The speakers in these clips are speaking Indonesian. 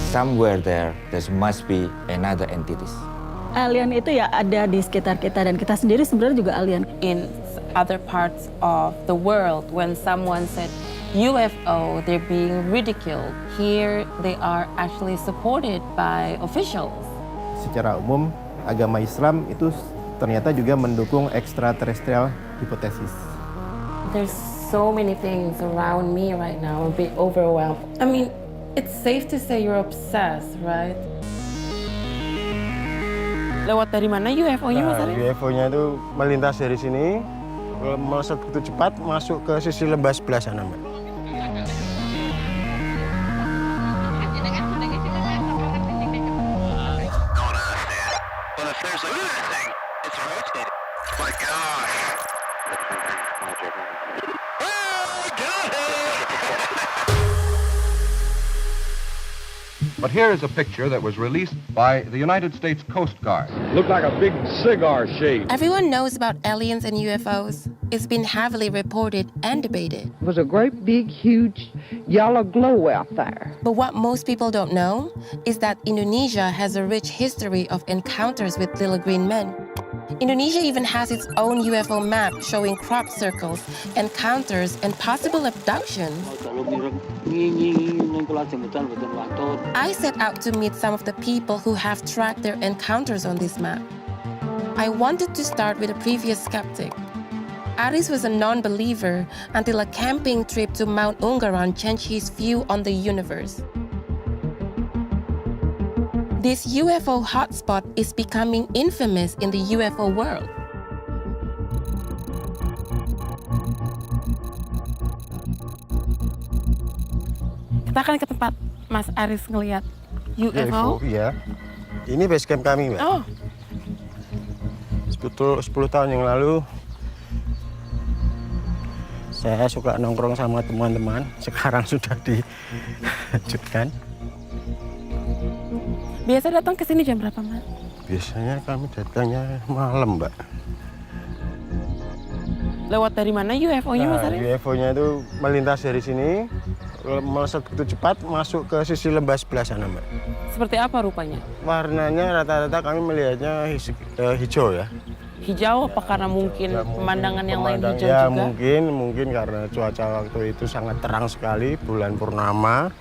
somewhere there must be another entities. Alien itu ya ada di sekitar kita dan kita sendiri sebenarnya juga alien. In other parts of the world, when someone said UFO, they're being ridiculed. Here, they are actually supported by officials. Secara umum, agama Islam itu ternyata juga mendukung extraterrestrial hipotesis. There's so many things around me right now. I'm a bit overwhelmed. I mean, it's safe to say you're obsessed, right? Lewat dari mana UFO-nya, Mas Aris? UFO-nya itu melintas dari sini, melesat begitu cepat, masuk ke sisi lembah sebelah sana, Mbak. But here is a picture that was released by the United States Coast Guard. Looked like a big cigar shape. Everyone knows about aliens and UFOs. It's been heavily reported and debated. It was a great big huge yellow glow out there. But what most people don't know is that Indonesia has a rich history of encounters with little green men. Indonesia even has its own UFO map showing crop circles, encounters, and possible abductions. I set out to meet some of the people who have tracked their encounters on this map. I wanted to start with a previous skeptic. Aris was a non-believer until a camping trip to Mount Ungaran changed his view on the universe. This UFO hotspot is becoming infamous in the UFO world. Kita akan ke tempat Mas Aris ngelihat UFO. Iya. Ini base camp kami, Mbak. Oh. 10 tahun yang lalu, saya suka nongkrong sama teman-teman. Sekarang sudah dilanjutkan. Biasa datang ke sini jam berapa, Mas? Biasanya kami datangnya malam, Mbak. Lewat dari mana UFO-nya, Mas Aris? UFO-nya itu melintas dari sini, melesat begitu cepat, masuk ke sisi lembah sebelah sana, Mbak. Seperti apa rupanya? Warnanya rata-rata kami melihatnya hijau ya. Hijau apa karena mungkin pemandangan yang lain hijau ya, juga? mungkin karena cuaca waktu itu sangat terang sekali, bulan purnama,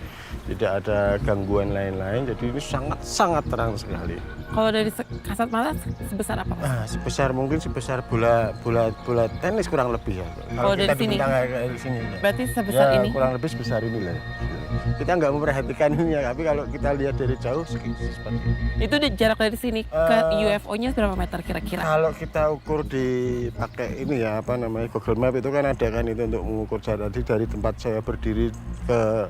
tidak ada gangguan lain-lain, jadi ini sangat terang sekali. Kalau dari kasat mata sebesar apa, Mas? Sebesar bola tenis kurang lebih ya. Kalau dari sini? Kayak di sini. Berarti sebesar ya, ini? Kurang lebih sebesar ini lah. Kita nggak memperhatikan ini ya, tapi kalau kita lihat dari jauh seperti ini. Itu jarak dari sini ke UFO-nya berapa meter kira-kira? Kalau kita ukur pakai ini ya, apa namanya, Google Map itu kan ada kan itu untuk mengukur jarak dari tempat saya berdiri ke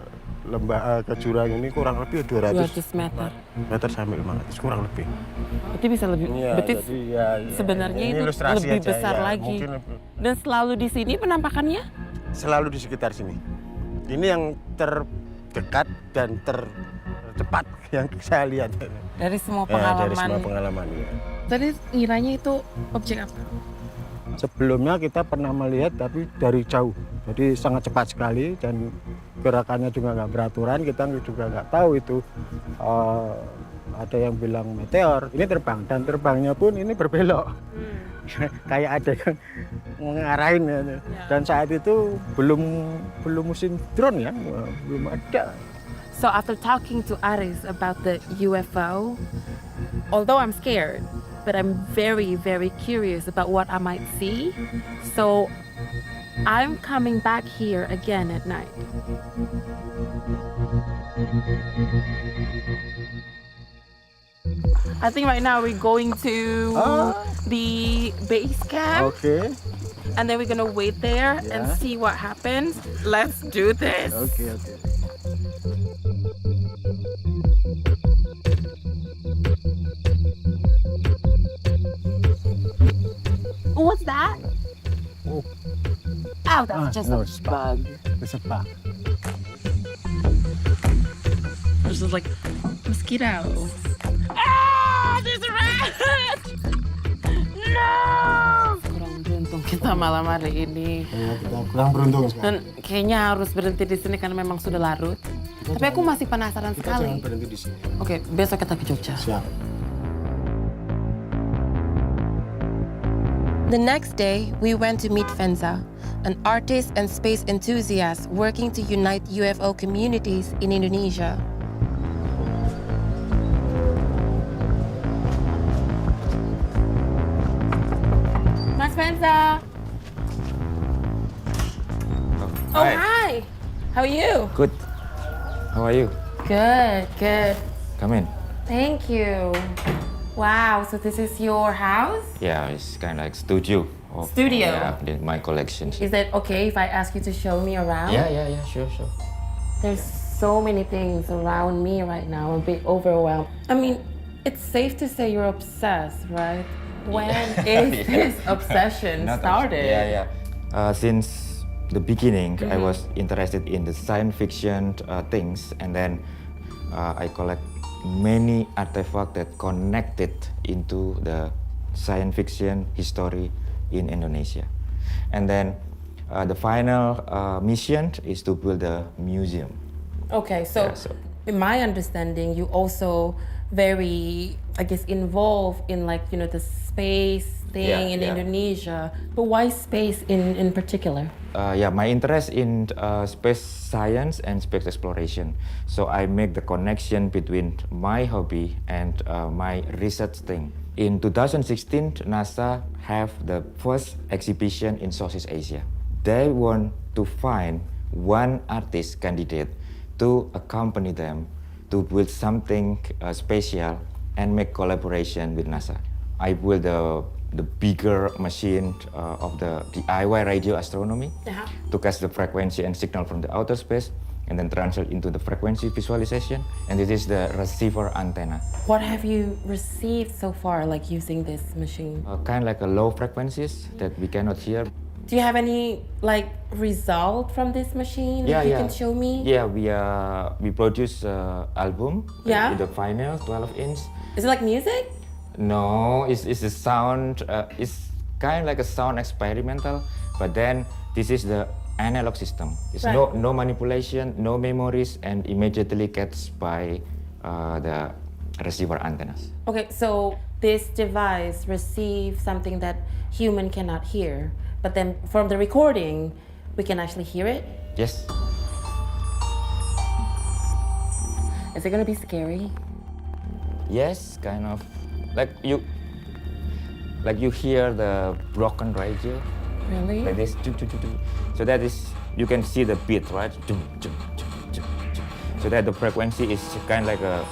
lembah ke jurang ini kurang lebih 200 meter sampai 500 kurang lebih. Berarti bisa lebih. Ya, berarti jadi, ya, sebenarnya itu lebih aja, besar ya, lagi. Mungkin, dan selalu di sini penampakannya? Selalu di sekitar sini. Ini yang terdekat dan tercepat yang saya lihat. Dari semua pengalaman. Dari semua pengalaman ya. Tadi ngiranya itu objek apa? Sebelumnya kita pernah melihat tapi dari jauh. Jadi sangat cepat sekali dan gerakannya juga nggak beraturan. Kita juga nggak tahu itu ada yang bilang meteor. Ini terbang dan terbangnya pun ini berbelok. Kayak ada yang mengarahin ya. Dan saat itu belum musim drone ya, belum ada. So after talking to Aris about the UFO, although I'm scared, but I'm very, very curious about what I might see. So I'm coming back here again at night. I think right now we're going to the base camp. Okay. And then we're gonna wait there and see what happens. Let's do this. Okay. What's that? Oh, that's just no, a bug. It's a bug. This is like mosquito. Ah, there's a rat! No! Kurang beruntung kita malam hari ini. Ya, kita kurang beruntung sekarang. Dan kayaknya harus berhenti di sini karena memang sudah larut. Tapi aku masih penasaran Kita sekali. jangan berhenti di sini. Oke, besok kita ke Jogja. Siap. The next day, we went to meet Fenza, an artist and space enthusiast working to unite UFO communities in Indonesia. Mas Fenza. Oh, hi. How are you? Good. How are you? Good, good. Come in. Thank you. Wow, so this is your house? Yeah, it's kind of like studio. Studio? Yeah, my collection. Is it okay if I ask you to show me around? Yeah, sure. There's so many things around me right now. I'm a bit overwhelmed. I mean, it's safe to say you're obsessed, right? When is this obsession Not started? Yeah. Since the beginning, I was interested in the science fiction things, and then I collect many artifacts that connected into the science fiction history in Indonesia. And then the final mission is to build a museum. Okay, so, Yeah, so- in my understanding, you also very, I guess, involved in the space thing Yeah, in yeah. Indonesia. But why space in particular? My interest in space science and space exploration. So I make the connection between my hobby and my research thing. In 2016, NASA have the first exhibition in Southeast Asia. They want to find one artist candidate to accompany them to build something special and make collaboration with NASA. I built the bigger machine of the DIY radio astronomy to catch the frequency and signal from the outer space and then translate into the frequency visualization. And this is the receiver antenna. What have you received so far, like using this machine? Kind of like a low frequencies that we cannot hear. Do you have any result from this machine that you can show me? Yeah, we produce album Yeah? with the vinyl 12-inch. Is it like music? No, it's a sound. It's kind of like a sound experimental, but then this is the analog system. It's Right. no manipulation, no memories, and immediately gets by the receiver antennas. Okay, so this device receives something that human cannot hear, but then from the recording, we can actually hear it. Yes. Is it gonna be scary? Yes, kind of. Like you hear the broken radio, Really? like this. So that is, you can see the beat, right? So that the frequency is kind of like a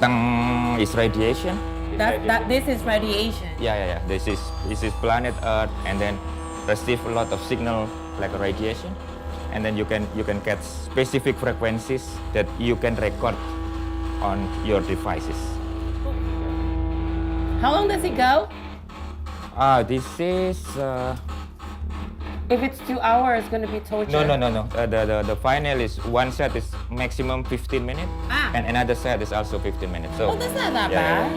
tang is radiation. This is radiation. Yeah. This is planet Earth, and then receive a lot of signal like radiation, and then you can get specific frequencies that you can record on your devices. How long does it go? This is If it's 2 hours, it's gonna be torture. no. The final is one set is maximum 15 minutes, and another set is also 15 minutes. So Oh, that's not that yeah, bad.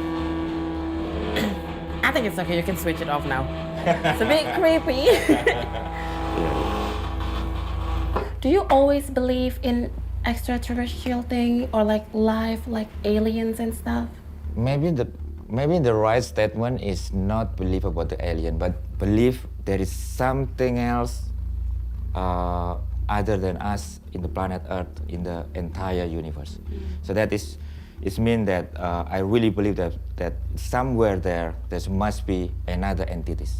I think it's okay. You can switch it off now. It's a bit creepy. Do you always believe in extraterrestrial thing or life, like aliens and stuff? Maybe the right statement is not believe about the alien, but believe there is something else other than us in the planet Earth, in the entire universe. So that is, it means that I really believe that somewhere there must be another entities,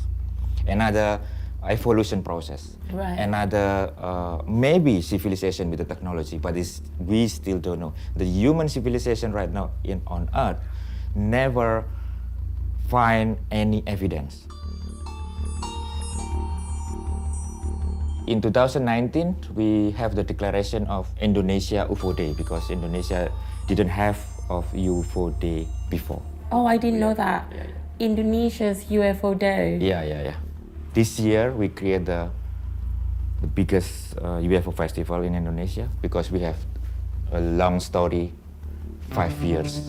another evolution process, Right. another maybe civilization with the technology, but we still don't know. The human civilization right now on Earth never find any evidence. In 2019, we have the declaration of Indonesia UFO Day because Indonesia didn't have of UFO Day before. Oh, I didn't know that. Indonesia's UFO Day. Yeah. This year we create the biggest UFO festival in Indonesia because we have a long story, 5 years.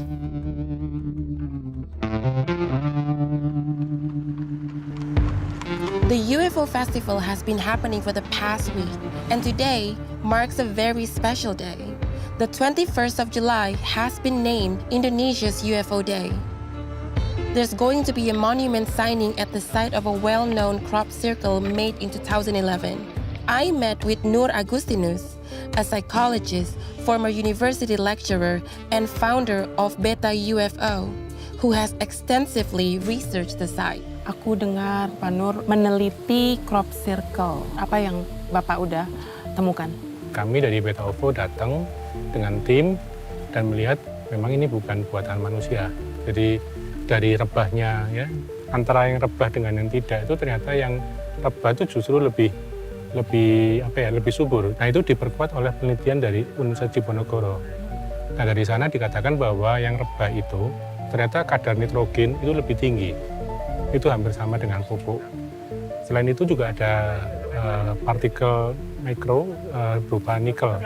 The UFO Festival has been happening for the past week, and today marks a very special day. The 21st of July has been named Indonesia's UFO Day. There's going to be a monument signing at the site of a well-known crop circle made in 2011. I met with Nur Agustinus, a psychologist, former university lecturer, and founder of Beta UFO, who has extensively researched the site. Aku dengar Pak Nur meneliti crop circle. Apa yang Bapak udah temukan? Kami dari Beta UFO datang dengan tim dan melihat memang ini bukan buatan manusia. Jadi dari rebahnya ya, antara yang rebah dengan yang tidak itu ternyata yang rebah itu justru lebih subur. Nah, itu diperkuat oleh penelitian dari Universitas Diponegoro. Nah, dari sana dikatakan bahwa yang rebah itu ternyata kadar nitrogen itu lebih tinggi. Itu hampir sama dengan pupuk. Selain itu juga ada partikel mikro berupa nikel.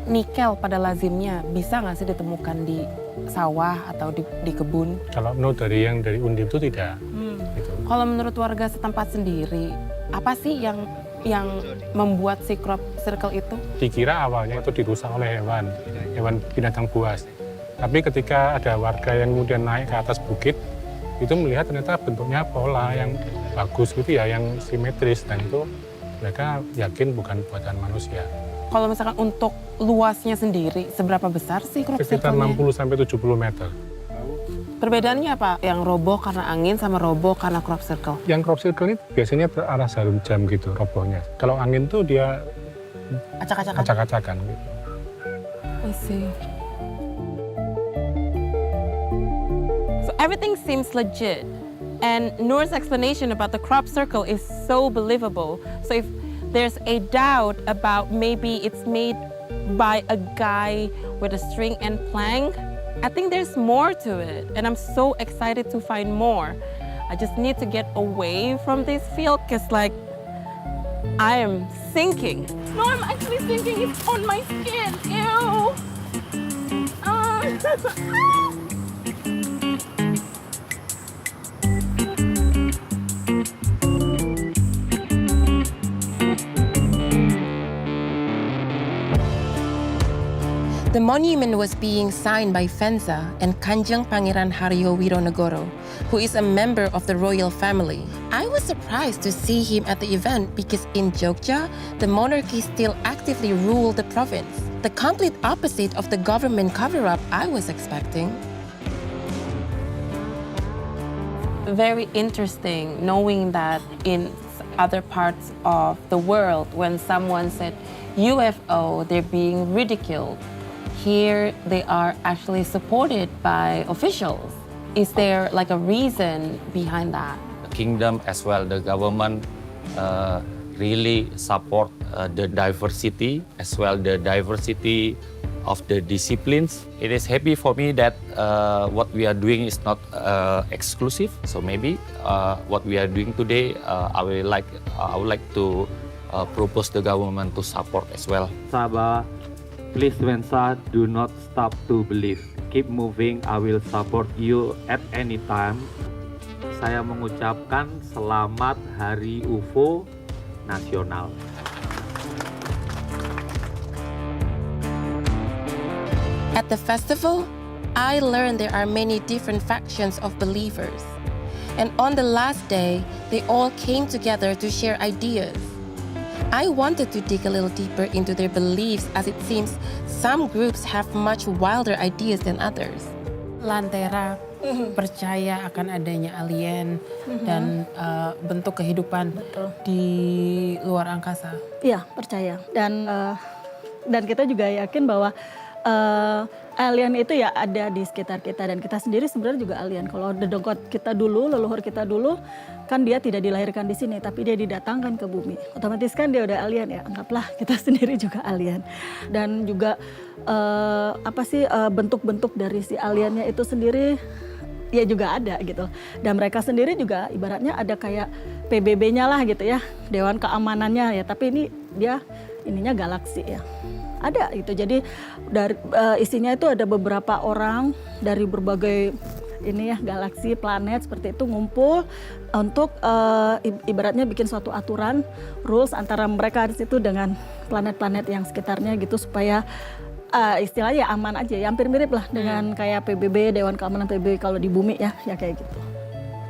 Nikel pada lazimnya bisa nggak sih ditemukan di sawah atau di kebun? Kalau menurut dari Undip itu tidak. Gitu. Kalau menurut warga setempat sendiri, apa sih yang membuat si crop circle itu? Dikira awalnya itu dirusak oleh hewan binatang buas. Tapi ketika ada warga yang kemudian naik ke atas bukit, itu melihat ternyata bentuknya pola yang bagus gitu ya, yang simetris, dan itu mereka yakin bukan buatan manusia. Kalau misalkan untuk luasnya sendiri, seberapa besar sih crop Sekitar circle-nya? 60-70 meter. Perbedaannya apa? Yang roboh karena angin sama roboh karena crop circle? Yang crop circle ini biasanya berarah jarum jam gitu robohnya. Kalau angin tuh dia acak-acakan gitu. I see. So everything seems legit. And Noor's explanation about the crop circle is so believable. So if there's a doubt about maybe it's made by a guy with a string and plank, I think there's more to it. And I'm so excited to find more. I just need to get away from this field because like I am sinking. No, I'm actually sinking. It's on my skin. Ew. The monument was being signed by Fenza and Kanjeng Pangeran Haryo Wironegoro, who is a member of the royal family. I was surprised to see him at the event because in Jogja, the monarchy still actively ruled the province, the complete opposite of the government cover-up I was expecting. Very interesting knowing that in other parts of the world, when someone said UFO, they're being ridiculed. Here, they are actually supported by officials. Is there like a reason behind that? The kingdom as well, the government really support the diversity as well, the diversity of the disciplines. It is happy for me that what we are doing is not exclusive. So maybe what we are doing today, I would like to propose the government to support as well. Sabah, please Fenza, do not stop to believe. Keep moving, I will support you at any time. Saya mengucapkan selamat Hari UFO Nasional. At the festival, I learned there are many different factions of believers. And on the last day, they all came together to share ideas. I wanted to dig a little deeper into their beliefs as it seems some groups have much wilder ideas than others. Lantera percaya akan adanya alien dan bentuk kehidupan di luar angkasa. Iya, percaya. Dan kita juga yakin bahwa alien itu ya ada di sekitar kita dan kita sendiri sebenarnya juga alien. Kalau dedengkot kita dulu, leluhur kita dulu, kan dia tidak dilahirkan di sini, tapi dia didatangkan ke bumi. Otomatis kan dia udah alien ya, anggaplah kita sendiri juga alien. Dan juga bentuk-bentuk dari si aliennya itu sendiri ya juga ada gitu. Dan mereka sendiri juga ibaratnya ada kayak PBB-nya lah gitu ya, Dewan Keamanannya ya, tapi ini dia ininya galaksi ya. Ada gitu, jadi dari isinya itu ada beberapa orang dari berbagai ini ya galaksi, planet seperti itu ngumpul untuk ibaratnya bikin suatu aturan, rules antara mereka di situ dengan planet-planet yang sekitarnya gitu supaya istilahnya aman aja, ya hampir mirip lah dengan kayak PBB, Dewan Keamanan PBB kalau di bumi ya kayak gitu.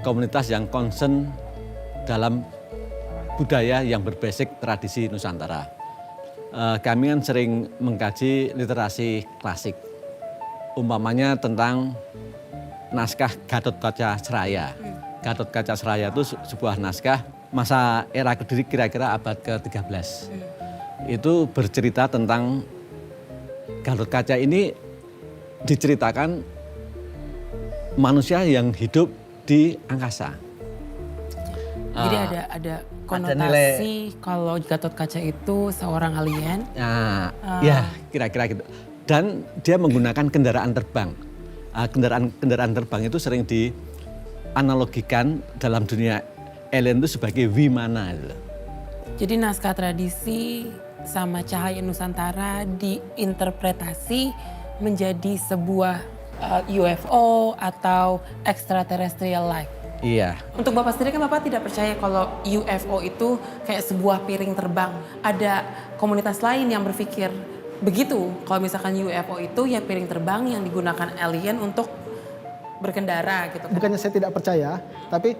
Komunitas yang concern dalam budaya yang berbasis tradisi Nusantara. Kami kan sering mengkaji literasi klasik, umpamanya tentang naskah Gatotkaca Sraya. Gatotkaca Sraya itu sebuah naskah masa era Kediri kira-kira abad ke-13. Itu bercerita tentang Gatotkaca ini diceritakan manusia yang hidup di angkasa. Jadi ada konotasi kalau Gatotkaca itu seorang alien. Nah, ya kira-kira gitu. Dan dia menggunakan kendaraan terbang. Kendaraan terbang itu sering dianalogikan dalam dunia alien itu sebagai Vimana. Gitu. Jadi naskah tradisi sama Cahaya Nusantara diinterpretasi menjadi sebuah UFO atau extraterrestrial life. Iya. Untuk Bapak sendiri kan Bapak tidak percaya kalau UFO itu kayak sebuah piring terbang. Ada komunitas lain yang berpikir begitu. Kalau misalkan UFO itu ya piring terbang yang digunakan alien untuk berkendara gitu kan. Bukannya saya tidak percaya, tapi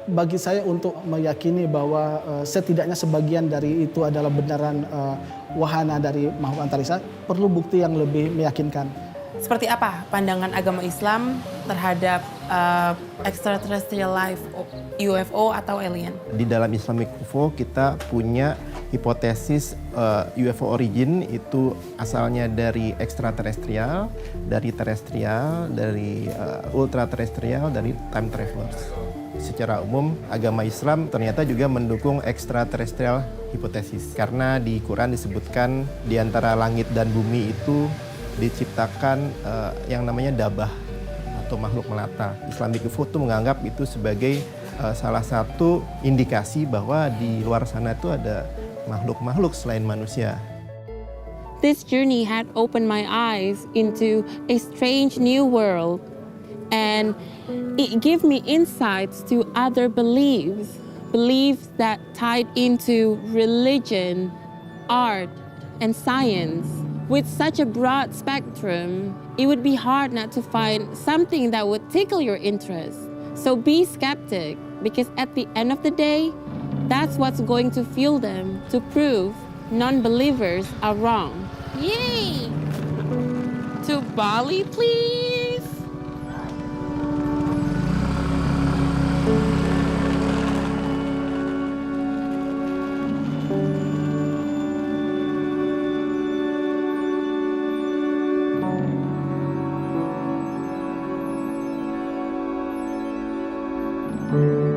bagi saya untuk meyakini bahwa setidaknya sebagian dari itu adalah benaran wahana dari makhluk antariksa, perlu bukti yang lebih meyakinkan. Seperti apa pandangan agama Islam terhadap extraterrestrial life, UFO atau alien? Di dalam Islamic UFO kita punya hipotesis UFO origin itu asalnya dari extraterrestrial, dari terestrial, dari ultraterrestrial, dari time travelers. Secara umum agama Islam ternyata juga mendukung extraterrestrial hipotesis. Karena di Quran disebutkan di antara langit dan bumi itu diciptakan yang namanya dabah atau makhluk melata. Islamic UFO itu menganggap itu sebagai salah satu indikasi bahwa di luar sana itu ada makhluk-makhluk selain manusia. This journey had opened my eyes into a strange new world, and it gave me insights to other beliefs that tied into religion, art, and science. With such a broad spectrum, it would be hard not to find something that would tickle your interest. So be skeptic, because at the end of the day, that's what's going to fuel them to prove non-believers are wrong. Yay! To Bali, please! Thank you.